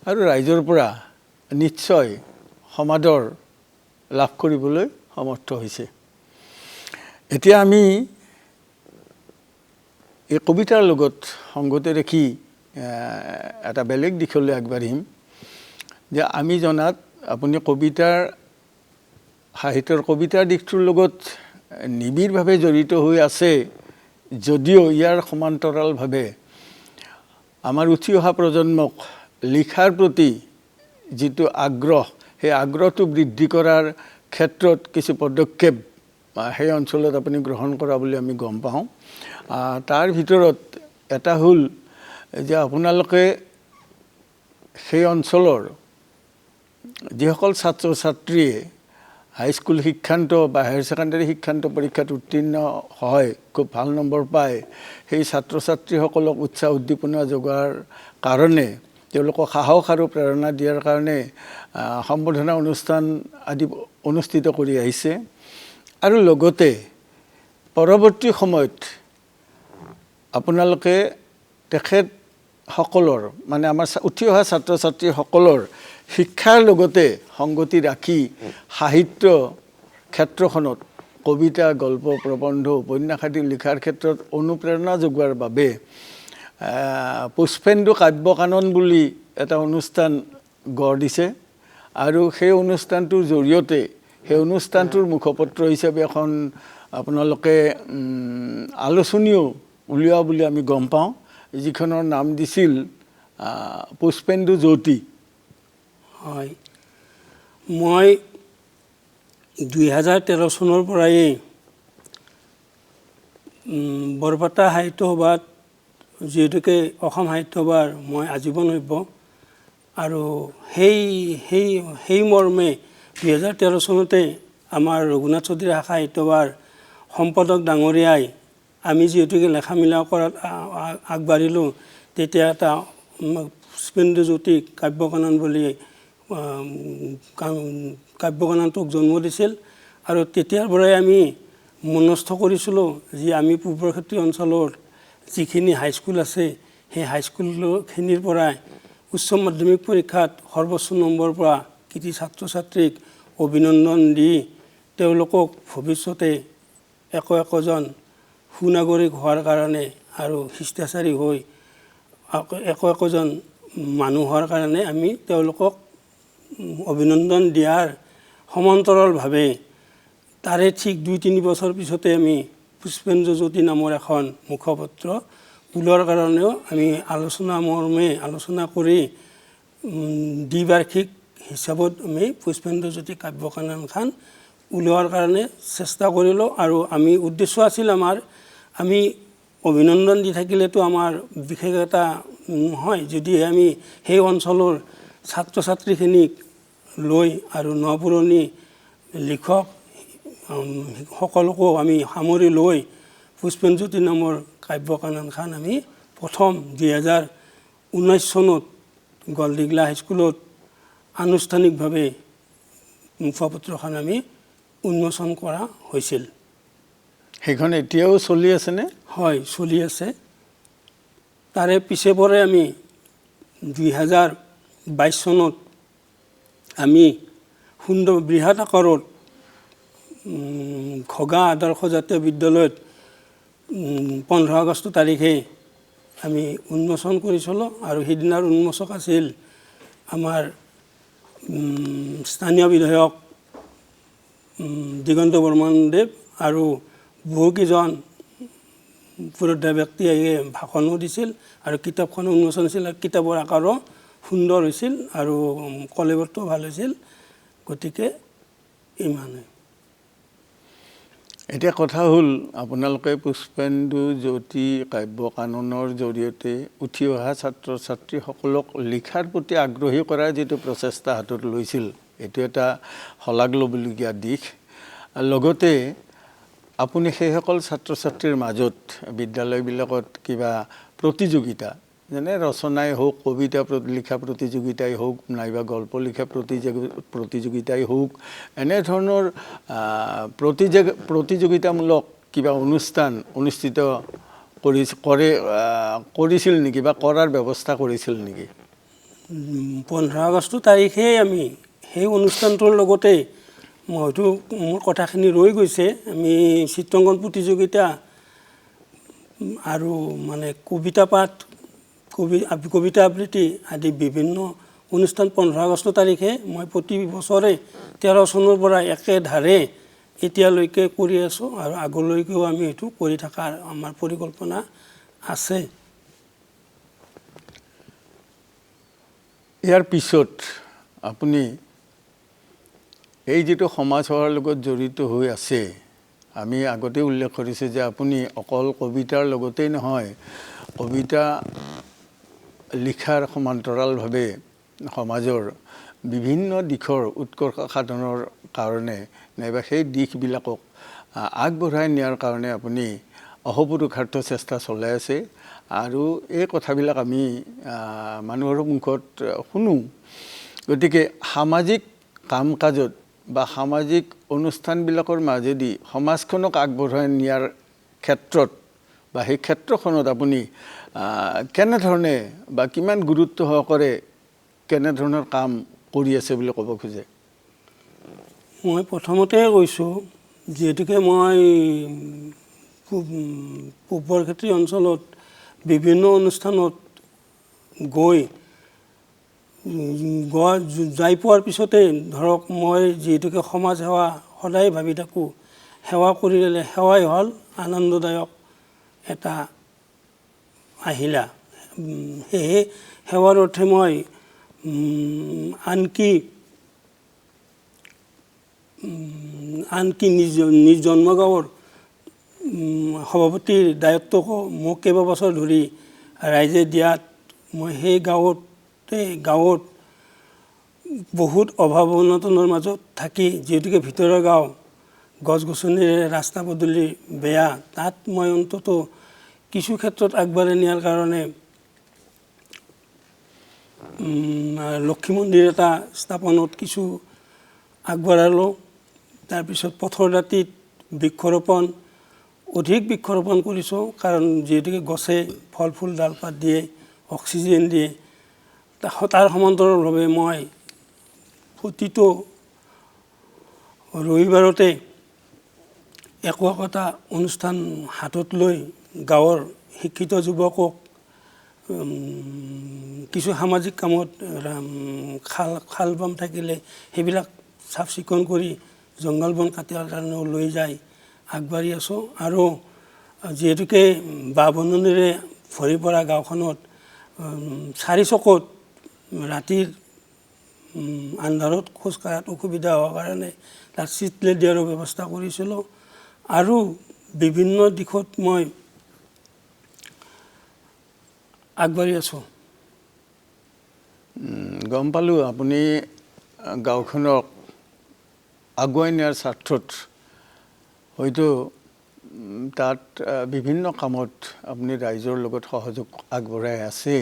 আৰু ৰাইজৰ পৰা নিশ্চয় সমাদৰ লাভ কৰিবলৈ সমৰ্থ হৈছে। এতিয়া আমি এই কবিতাৰ লগত সংগতি ৰাখি এটা বেলেগ দিশলৈ আগবাঢ়িম। যে আমি জনাত আপুনি সাহিত্যৰ কবিতাৰ দিশটোৰ লগত নিবিড়ভাৱে জড়িত হৈ আছে, যদিও ইয়াৰ সমান্তৰালভাৱে আমাৰ উঠি অহা প্ৰজন্মক লিখাৰ প্ৰতি যিটো আগ্ৰহ, সেই আগ্ৰহটো বৃদ্ধি কৰাৰ ক্ষেত্ৰত কিছু পদক্ষেপ সেই অঞ্চলত আপুনি গ্ৰহণ কৰা বুলি আমি গম পাওঁ। তাৰ ভিতৰত এটা হ'ল যে আপোনালোকে সেই অঞ্চলৰ যিসকল ছাত্ৰ ছাত্ৰীয়ে হাইস্কুল শিক্ষান্ত বা হায়াৰ ছেকেণ্ডাৰী শিক্ষান্ত পৰীক্ষাত উত্তীৰ্ণ হয়, খুব ভাল নম্বৰ পায়, সেই ছাত্ৰ ছাত্ৰীসকলক উৎসাহ উদ্দীপনা যোগোৱাৰ কাৰণে তেওঁলোকক সাহস আৰু প্ৰেৰণা দিয়াৰ কাৰণে সম্বৰ্ধনা অনুষ্ঠান আদি অনুষ্ঠিত কৰি আহিছে আৰু লগতে পৰৱৰ্তী সময়ত আপোনালোকে তেখেতসকলৰ মানে আমাৰ উঠি অহা ছাত্ৰ ছাত্ৰীসকলৰ শিক্ষাৰ লগতে সংগতি ৰাখি সাহিত্য ক্ষেত্ৰখনত কবিতা গল্প প্ৰবন্ধ উপন্যাস আদি লিখাৰ ক্ষেত্ৰত অনুপ্ৰেৰণা যোগোৱাৰ বাবে পুষ্পেন্দু কাব্য কানন বুলি এটা অনুষ্ঠান গঢ় দিছে আৰু সেই অনুষ্ঠানটোৰ জৰিয়তে সেই অনুষ্ঠানটোৰ মুখপত্ৰ হিচাপে এখন আপোনালোকে আলোচনীও উলিওৱা বুলি আমি গম পাওঁ যিখনৰ নাম দিছিল পুষ্পেন্দু জ্যোতি। হয়, মই 2013 চনৰ পৰাই বৰপেটা সাহিত্য সভাত যিহেতুকে অসম সাহিত্য সভাৰ মই আজীৱন সভ্য আৰু সেই মৰ্মে 2013 চনতে আমাৰ ৰঘুনাথ চৌধুৰী শাখা সাহিত্য সভাৰ সম্পাদক ডাঙৰীয়াই আমি যিহেতুকে লেখা মেলা কৰাত আগবাঢ়িলোঁ তেতিয়া এটা পুষ্পেন্দু জ্যোতি কাব্য কানন বুলি কাব্য কাননটোক জন্ম দিছিল আৰু তেতিয়াৰ পৰাই আমি মনস্থ কৰিছিলোঁ যে আমি পূব বৰক্ষেত্ৰী অঞ্চলৰ যিখিনি হাইস্কুল আছে সেই হাইস্কুলখিনিৰ পৰাই উচ্চ মাধ্যমিক পৰীক্ষাত সৰ্বোচ্চ নম্বৰ পোৱা কৃতি ছাত্ৰ ছাত্ৰীক অভিনন্দন দি তেওঁলোকক ভৱিষ্যতে একোজন সুনাগৰিক হোৱাৰ কাৰণে আৰু শিষ্টাচাৰী হৈ একোজন মানুহৰ কাৰণে আমি তেওঁলোকক অভিনন্দন দিয়াৰ সমান্তৰালভাৱে তাৰে ঠিক 2-3 বছৰ পিছতে আমি পুষ্পেন্দু জ্যোতি নামৰ এখন মুখপত্ৰ ওলোৱাৰ কাৰণেও আমি আলোচনা কৰি দ্বিবাৰ্ষিক হিচাপত আমি পুষ্পেন্দু জ্যোতি কাব্য কাননখন ওলোৱাৰ কাৰণে চেষ্টা কৰিলোঁ আৰু আমি উদ্দেশ্য আছিল আমি অভিনন্দন দি থাকিলেতো আমাৰ বিশেষ এটা নহয় যদি আমি সেই অঞ্চলৰ ছাত্ৰ ছাত্ৰীখিনিক লৈ আৰু নপুৰণি লিখক সকলোকো আমি সামৰি লৈ পুষ্পেন্দু জ্যোতি নামৰ কাব্য কাননখন আমি প্ৰথম 2019 চনত গলদিগলা হাইস্কুলত আনুষ্ঠানিকভাৱে মুখপত্ৰখন আমি উন্মোচন কৰা হৈছিল। সেইখন এতিয়াও চলি আছেনে? হয়, চলি আছে। তাৰে পিছে পৰে আমি 2022 চনত আমি সুন্দৰ বৃহৎ আকাৰত ঘগা আদৰ্শ জাতীয় বিদ্যালয়ত 15 আগষ্ট তাৰিখে আমি উন্মোচন কৰিছিলোঁ আৰু সেইদিনাৰ উন্মোচক আছিল আমাৰ স্থানীয় বিধায়ক দিগন্ত বৰ্মনদেৱ আৰু বহুকেইজন পুৰোধা ব্যক্তিয়ে ভাষণো দিছিল আৰু কিতাপখন উন্মোচন হৈছিল আৰু কিতাপৰ আকাৰো সুন্দৰ হৈছিল আৰু কলেবৰটো ভাল হৈছিল। গতিকে ইমানে। এতিয়া কথা হ'ল আপোনালোকে পুষ্পেন্দু জ্যোতি কাব্য কাননৰ জৰিয়তে উঠি অহা ছাত্ৰ ছাত্ৰীসকলক লিখাৰ প্ৰতি আগ্ৰহী কৰাৰ যিটো প্ৰচেষ্টা হাতত লৈছিল এইটো এটা শলাগ ল'বলগীয়া দিশ। লগতে আপুনি সেইসকল ছাত্ৰ ছাত্ৰীৰ মাজত বিদ্যালয়বিলাকত কিবা প্ৰতিযোগিতা যেনে ৰচনাই হওক কবিতা লিখা প্ৰতিযোগিতাই হওক নাইবা গল্প লিখা প্ৰতিযোগিতাই হওক এনেধৰণৰ প্ৰতিযোগিতামূলক কিবা অনুষ্ঠান অনুষ্ঠিত কৰিছিল নেকি বা কৰাৰ ব্যৱস্থা কৰিছিল নেকি? 15 আগষ্ট তাৰিখে আমি সেই অনুষ্ঠানটোৰ লগতে হয়তো মোৰ কথাখিনি ৰৈ গৈছে আমি চিত্ৰাংকন প্ৰতিযোগিতা আৰু মানে কবিতা পাঠ কবিতা আবৃত্তি আদি বিভিন্ন অনুষ্ঠান 15 আগষ্ট তাৰিখে মই প্ৰতি বছৰে 13 চনৰ পৰা একেধাৰে এতিয়ালৈকে কৰি আছোঁ আৰু আগলৈকেও আমি এইটো কৰি থকাৰ আমাৰ পৰিকল্পনা আছে। ইয়াৰ পিছত আপুনি এই যিটো সমাজ সেৱাৰ লগত জড়িত হৈ আছে আমি আগতে উল্লেখ কৰিছোঁ যে আপুনি অকল কবিতাৰ লগতেই নহয় কবিতা লিখাৰ সমান্তৰালভাৱে সমাজৰ বিভিন্ন দিশৰ উৎকৰ্ষ সাধনৰ কাৰণে নাইবা সেই দিশবিলাকক আগবঢ়াই নিয়াৰ কাৰণে আপুনি অহোপুৰুষাৰ্থ চেষ্টা চলাই আছে আৰু এই কথাবিলাক আমি মানুহৰ মুখত শুনো। গতিকে সামাজিক কাম কাজত বা সামাজিক অনুষ্ঠানবিলাকৰ মাজেদি সমাজখনক আগবঢ়াই নিয়াৰ ক্ষেত্ৰত বা সেই ক্ষেত্ৰখনত আপুনি কেনেধৰণে বা কিমান গুৰুত্ব সহকাৰে কেনেধৰণৰ কাম কৰি আছে বুলি ক'ব খোজে? মই প্ৰথমতে কৈছোঁ, যিহেতুকে মই পূব বৰক্ষেত্ৰী অঞ্চলত বিভিন্ন অনুষ্ঠানত গৈ যাই পোৱাৰ পিছতে ধৰক মই যিহেতুকে সমাজ সেৱা সদায় ভাবি থাকোঁ, সেৱা কৰিলে সেৱাই হ'ল আনন্দদায়ক এটা আহিলা। সেয়ে সেৱাৰ অৰ্থে মই আনকি নিজ জন্মগাঁৱৰ সভাপতিৰ দায়িত্বকো মোক কেইবাবছৰ ধৰি ৰাইজে দিয়াত মই সেই গাঁৱত বহুত অভাৱ অনাটনৰ মাজত থাকি, যিহেতুকে ভিতৰৰ গাঁও, গছ গছনিৰে ৰাস্তা পদূলি বেয়া, তাত মই অন্তত কিছু ক্ষেত্ৰত আগবাঢ়াই নিয়াৰ কাৰণে লক্ষী মন্দিৰ এটা স্থাপনত কিছু আগবঢ়ালোঁ। তাৰপিছত পথৰ দাঁতিত বৃক্ষৰোপণ, অধিক বৃক্ষৰোপণ কৰিছোঁ, কাৰণ যিহেতুকে গছে ফল ফুল ডাল পাত দিয়ে, অক্সিজেন দিয়ে। তাৰ সমান্তৰালভাৱে মই প্ৰতিটো ৰবিবাৰতে একোটা অনুষ্ঠান হাতত লৈ গাঁৱৰ শিক্ষিত যুৱকক কিছু সামাজিক কামত খাল বাম থাকিলে সেইবিলাক চাফ চিকুণ কৰি জংঘল বন কাটাৰ কাৰণেও লৈ যায় আগবাঢ়ি আছোঁ। আৰু যিহেতুকে বাঁহ বননিৰে ভৰি পৰা গাঁওখনত চাৰিচকত ৰাতিৰ আন্ধাৰত খোজ কঢ়াত অসুবিধা হোৱাৰ কাৰণে তাত ষ্ট্ৰীট লাইট দিয়াৰো ব্যৱস্থা কৰিছিলোঁ। আৰু বিভিন্ন দিশত মই আগবাঢ়ি আছোঁ। গম পালোঁ আপুনি গাঁওখনক আগুৱাই নিয়াৰ স্বাৰ্থত হয়তো তাত বিভিন্ন কামত আপুনি ৰাইজৰ লগত সহযোগ আগবঢ়াই আছে।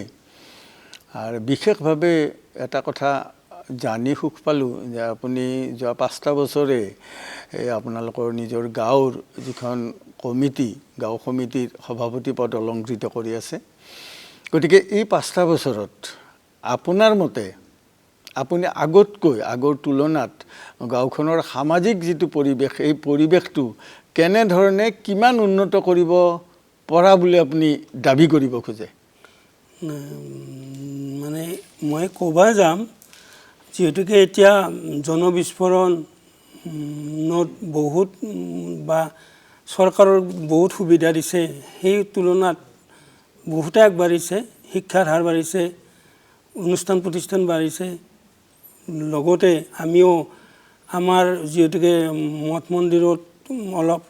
আৰু বিশেষভাৱে এটা কথা জানি সুখ পালোঁ যে আপুনি যোৱা 5টা বছৰে আপোনালোকৰ নিজৰ গাঁৱৰ যিখন কমিটি, গাঁও সমিতিৰ সভাপতি পদ অলংকৃত কৰি আছে। গতিকে এই 5টা বছৰত আপোনাৰ মতে আপুনি আগৰ তুলনাত গাঁওখনৰ সামাজিক যিটো পৰিৱেশ, এই পৰিৱেশটো কেনেধৰণে কিমান উন্নত কৰিব পৰা বুলি আপুনি দাবী কৰিব খোজে? মানে মই ক'ব যাম, যিহেতুকে এতিয়া জনবিস্ফোৰণত বহুত বা চৰকাৰৰ বহুত সুবিধা দিছে, সেই তুলনাত বহুতে আগবাঢ়িছে, শিক্ষাৰ হাৰ বাঢ়িছে, অনুষ্ঠান প্ৰতিষ্ঠান বাঢ়িছে। লগতে আমিও আমাৰ যিহেতুকে মঠ মন্দিৰত অলপ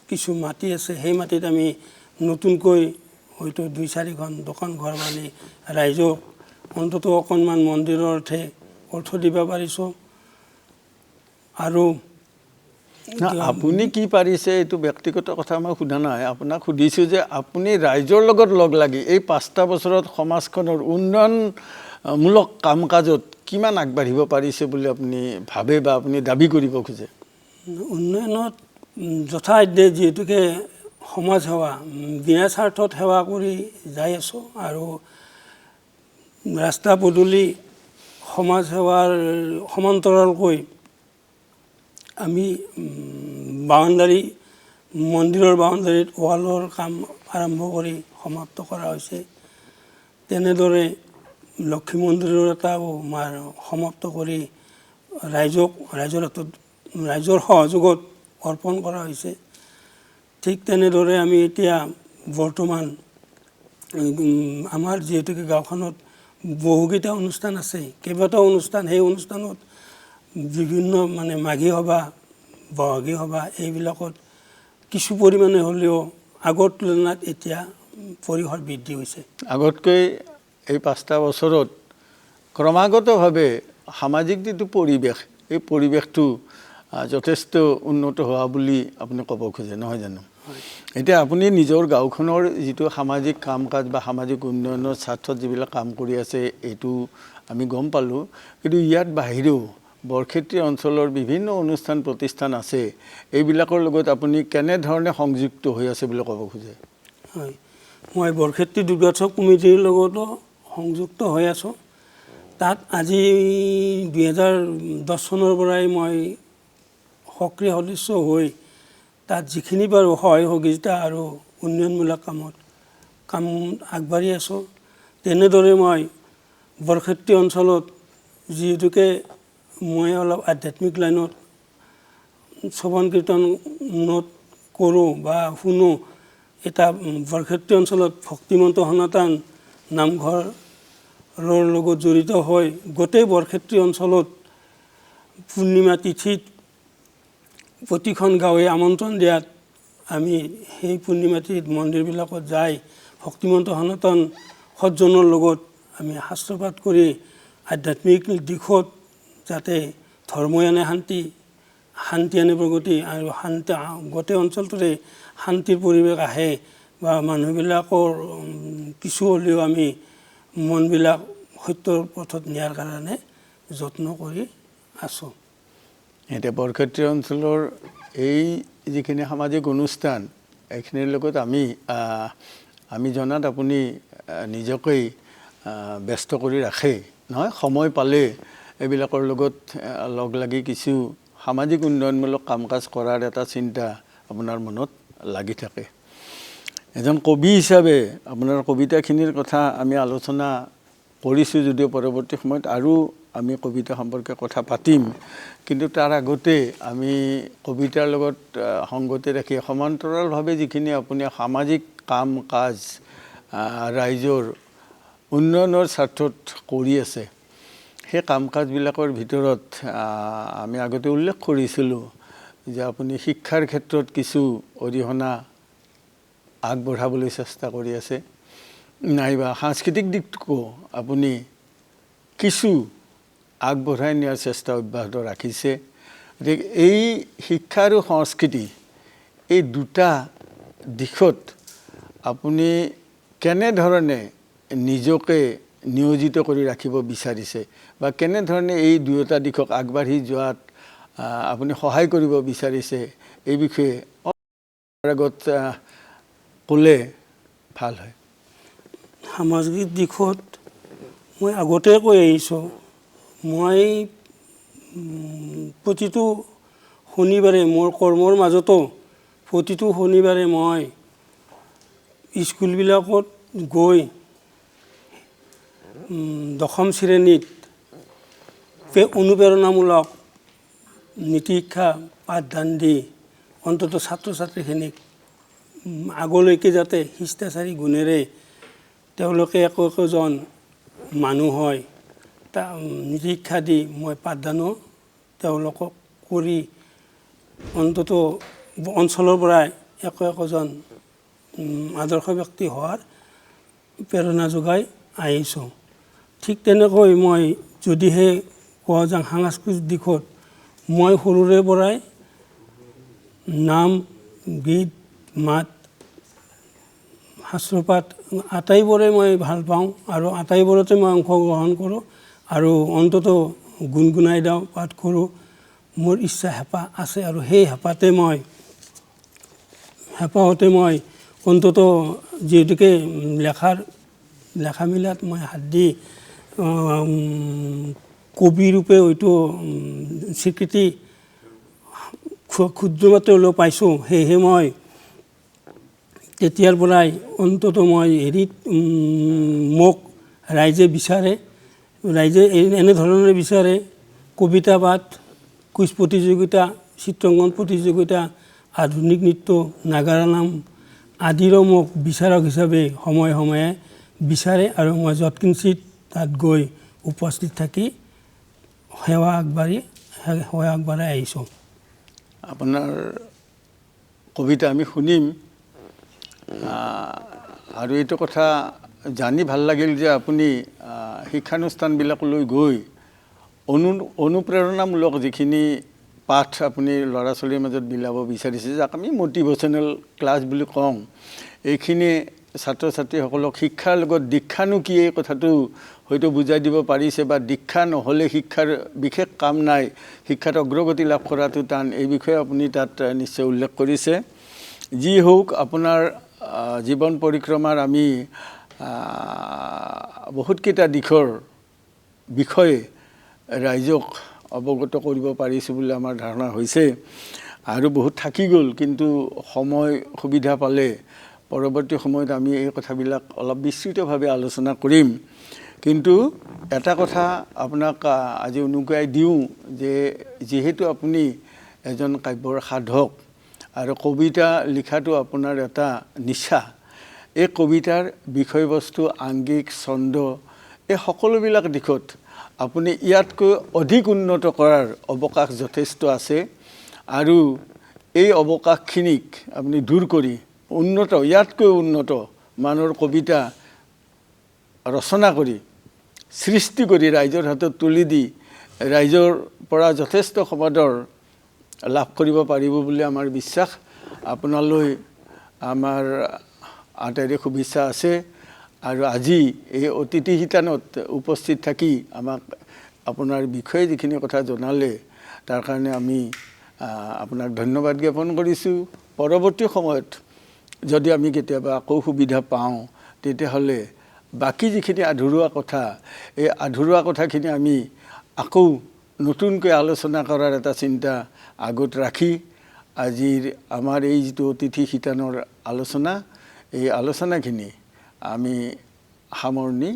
কিছু মাটি আছে, সেই মাটিত আমি নতুনকৈ হয়তো 2-4খন দোকান ঘৰ বান্ধি ৰাইজক অন্তত অকণমান মন্দিৰৰ অৰ্থ দিব পাৰিছোঁ। আৰু আপুনি কি পাৰিছে এইটো ব্যক্তিগত কথা মই সোধা নাই, আপোনাক সুধিছোঁ যে আপুনি ৰাইজৰ লগত লগ লাগি এই 5টা বছৰত সমাজখনৰ উন্নয়নমূলক কাম কাজত কিমান আগবাঢ়িব পাৰিছে বুলি আপুনি ভাবে বা আপুনি দাবী কৰিব খোজে? উন্নয়নত যথাসাধ্যে যিহেতুকে সমাজ সেৱা, বিনা স্বাৰ্থত সেৱা কৰি যাই আছোঁ। আৰু ৰাস্তা পদূলি সমাজ সেৱাৰ সমান্তৰালকৈ আমি মন্দিৰৰ বাউণ্ডাৰীত ৱালৰ কাম আৰম্ভ কৰি সমাপ্ত কৰা হৈছে। তেনেদৰে লক্ষী মন্দিৰৰ এটাও সমাপ্ত কৰি ৰাইজৰ সহযোগত অৰ্পণ কৰা হৈছে। ঠিক তেনেদৰে আমি এতিয়া বৰ্তমান আমাৰ যিহেতুকে গাঁওখনত বহুকেইটা অনুষ্ঠান আছে, কেইবাটাও অনুষ্ঠান, সেই অনুষ্ঠানত বিভিন্ন মাঘী সভা, বহাগী সভা, এইবিলাকত কিছু পৰিমাণে হ'লেও আগৰ তুলনাত এতিয়া পৰিসৰ বৃদ্ধি হৈছে। আগতকৈ এই 5টা বছৰত ক্ৰমাগতভাৱে সামাজিক যিটো পৰিৱেশ, এই পৰিৱেশটো যথেষ্ট উন্নত হোৱা বুলি আপুনি ক'ব খোজে, নহয় জানো? এতিয়া আপুনি নিজৰ গাঁওখনৰ যিটো সামাজিক কাম কাজ বা সামাজিক উন্নয়নৰ স্বাৰ্থত যিবিলাক কাম কৰি আছে এইটো আমি গম পালোঁ, কিন্তু ইয়াত বাহিৰেও বৰক্ষেত্ৰী অঞ্চলৰ বিভিন্ন অনুষ্ঠান প্ৰতিষ্ঠান আছে, এইবিলাকৰ লগত আপুনি কেনেধৰণে সংযুক্ত হৈ আছে বুলি ক'ব খোজে? হয়, মই বৰক্ষেত্ৰী দুৰ্গোৎসৱ কমিটিৰ লগতো সংযুক্ত হৈ আছোঁ। তাত আজি 2010 চনৰ পৰাই মই সক্ৰিয় সদস্য হৈ তাত যিখিনি বাৰু সহায় সহযোগিতা আৰু উন্নয়নমূলক কাম আগবাঢ়ি আছোঁ। তেনেদৰে মই বৰক্ষেত্ৰী অঞ্চলত যিহেতুকে মই অলপ আধ্যাত্মিক লাইনত শ্ৰৱণ কীৰ্তনত কৰোঁ বা শুনো, এটা বৰক্ষেত্ৰী অঞ্চলত ভক্তিমন্ত সনাতন নামঘৰৰ লগত জড়িত হৈ গোটেই বৰক্ষেত্ৰী অঞ্চলত পূৰ্ণিমা তিথিত প্ৰতিখন গাঁৱে আমন্ত্ৰণ দিয়াত আমি সেই পূৰ্ণিমা তিথিত মন্দিৰবিলাকত যাই ভক্তিমন্ত সনাতন সজ্জনৰ লগত আমি শাস্ত্ৰপাঠ কৰি আধ্যাত্মিক দিশত যাতে ধৰ্মই আনে শান্তি আনে প্ৰগতি, আৰু গোটেই অঞ্চলটোৰে শান্তিৰ পৰিৱেশ আহে বা মানুহবিলাকৰ কিছু হ'লেও আমি মনবিলাক সত্যৰ পথত নিয়াৰ কাৰণে যত্ন কৰি আছোঁ। এতিয়া বৰক্ষেত্ৰী অঞ্চলৰ এই যিখিনি সামাজিক অনুষ্ঠান, এইখিনিৰ লগত আমি জনাত আপুনি নিজকেই ব্যস্ত কৰি ৰাখে নহয়, সময় পালে এইবিলাকৰ লগত লগ লাগি কিছু সামাজিক উন্নয়নমূলক কাম কাজ কৰাৰ এটা চিন্তা আপোনাৰ মনত লাগি থাকে। এজন কবি হিচাপে আপোনাৰ কবিতাখিনিৰ কথা আমি আলোচনা কৰিছোঁ যদিও পৰৱৰ্তী সময়ত আৰু আমি কবিতা সম্পৰ্কে কথা পাতিম, কিন্তু তাৰ আগতে আমি কবিতাৰ লগত সংগতি ৰাখি সমান্তৰালভাৱে যিখিনি আপুনি সামাজিক কাম কাজ ৰাইজৰ উন্নয়নৰ স্বাৰ্থত কৰি আছে, সেই কাম কাজবিলাকৰ ভিতৰত আমি আগতে উল্লেখ কৰিছিলোঁ যে আপুনি শিক্ষাৰ ক্ষেত্ৰত কিছু অৰিহণা আগবঢ়াবলৈ চেষ্টা কৰি আছে, নাইবা সাংস্কৃতিক দিশটোকো আপুনি কিছু আগবঢ়াই নিয়াৰ চেষ্টা অব্যাহত ৰাখিছে। গতিকে এই শিক্ষা আৰু সংস্কৃতি এই দুটা দিশত আপুনি কেনেধৰণে নিজকে নিয়োজিত কৰি ৰাখিব বিচাৰিছে বা কেনেধৰণে এই দুয়োটা দিশক আগবাঢ়ি যোৱাত আপুনি সহায় কৰিব বিচাৰিছে, এই বিষয়ে আগত ক'লে ভাল হয়। সামাজিক দিশত মই আগতে কৈ আহিছোঁ, মই প্ৰতিটো শনিবাৰে মোৰ কৰ্মৰ মাজতো প্ৰতিটো শনিবাৰে মই স্কুলবিলাকত গৈ 10ম শ্ৰেণীত অনুপ্ৰেৰণামূলক নীতি শিক্ষা পাঠদান দি অন্তত ছাত্ৰ ছাত্ৰীখিনিক আগলৈকে যাতে শিষ্টাচাৰী গুণেৰে তেওঁলোকে একোজন মানুহ হয়, নীতি শিক্ষা দি মই পাঠদানো তেওঁলোকক কৰি অন্তত অঞ্চলৰ পৰাই একোজন আদৰ্শ ব্যক্তি হোৱাৰ প্ৰেৰণা যোগাই আহিছোঁ। ঠিক তেনেকৈ মই যদিহে কোৱা যাওঁ সাংস্কৃতিক দিশত, মই সৰুৰে পৰাই নাম গীত মাত শাস্ত্ৰপাঠ আটাইবোৰে মই ভাল পাওঁ আৰু আটাইবোৰতে মই অংশগ্ৰহণ কৰোঁ আৰু অন্তত গুণগুণাই দিওঁ, পাঠ কৰোঁ। মোৰ ইচ্ছা হেঁপাহ আছে আৰু সেই হেঁপাহতে মই অন্তত যিহেতুকে লেখা মেলাত মই হাত দি কবি ৰূপে হয়তো স্বীকৃতি ক্ষুদ্ৰ মাত্ৰা হ'লেও পাইছোঁ, সেয়েহে মই তেতিয়াৰ পৰাই অন্তত মই মোক ৰাইজে বিচাৰে, ৰাইজে এনেধৰণে বিচাৰে, কবিতা পাঠ, কুইজ প্ৰতিযোগিতা, চিত্ৰাংকন প্ৰতিযোগিতা, আধুনিক নৃত্য, নাগাৰা নাম আদিৰো মোক বিচাৰক হিচাপে সময়ে সময়ে বিচাৰে আৰু মই যৎকিঞ্চিত তাত গৈ উপস্থিত থাকি সেৱা আগবঢ়াই আহিছোঁ। আপোনাৰ কবিতা আমি শুনিম, আৰু এইটো কথা জানি ভাল লাগিল যে আপুনি শিক্ষানুষ্ঠানবিলাকলৈ গৈ অনুপ্ৰেৰণামূলক যিখিনি পাঠ আপুনি ল'ৰা ছোৱালীৰ মাজত বিলাব বিচাৰিছে, যাক আমি মটিভেশ্যনেল ক্লাছ বুলি কওঁ, এইখিনি ছাত্ৰ ছাত্ৰীসকলক শিক্ষাৰ লগত দীক্ষানো কি এই কথাটো হয়তো বুজাই দিব পাৰিছে, বা দীক্ষা নহ'লে শিক্ষাৰ বিশেষ কাম নাই, শিক্ষাত অগ্ৰগতি লাভ কৰাটো টান, এই বিষয়ে আপুনি তাত নিশ্চয় উল্লেখ কৰিছে। যি হওক, আপোনাৰ জীৱন পৰিক্ৰমাৰ আমি বহুতকেইটা দিশৰ বিষয়ে ৰাইজক অৱগত কৰিব পাৰিছোঁ বুলি আমাৰ ধাৰণা হৈছে, আৰু বহুত থাকি গ'ল, কিন্তু সময় সুবিধা পালে পৰৱৰ্তী সময়ত আমি এই কথাবিলাক অলপ বিস্তৃতভাৱে আলোচনা কৰিম। কিন্তু এটা কথা আপোনাক আজি অনুকুৱাই দিওঁ যে যিহেতু আপুনি এজন কাব্যৰ সাধক আৰু কবিতা লিখাটো আপোনাৰ এটা নিচা, এই কবিতাৰ বিষয়বস্তু, আংগিক, ছন্দ, এই সকলোবিলাক দিশত আপুনি ইয়াতকৈ অধিক উন্নত কৰাৰ অৱকাশ যথেষ্ট আছে, আৰু এই অৱকাশখিনিক আপুনি দূৰ কৰি ইয়াতকৈ উন্নত মানৰ কবিতা ৰচনা কৰি, সৃষ্টি কৰি ৰাইজৰ হাতত তুলি দি ৰাইজৰ পৰা যথেষ্ট সমাদৰ লাভ কৰিব পাৰিব বুলি আমাৰ বিশ্বাস। আপোনালৈ আমাৰ আটাইৰে শুভেচ্ছা আছে, আৰু আজি এই অতিথি শিতানত উপস্থিত থাকি আমাক আপোনাৰ বিষয়ে যিখিনি কথা জনালে, তাৰ কাৰণে আমি আপোনাক ধন্যবাদ জ্ঞাপন কৰিছোঁ। পৰৱৰ্তী সময়ত যদি আমি কেতিয়াবা আকৌ সুবিধা পাওঁ, তেতিয়াহ'লে বাকী যিখিনি আধৰুৱা কথা, এই আধৰুৱা কথাখিনি আমি আকৌ নতুনকৈ আলোচনা কৰাৰ এটা চিন্তা আগত ৰাখি আজিৰ আমাৰ এই যিটো অতিথি শিতানৰ আলোচনা, এই আলোচনাখিনি আমি সামৰণি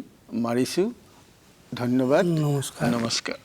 মাৰিছোঁ। ধন্যবাদ, নমস্কাৰ।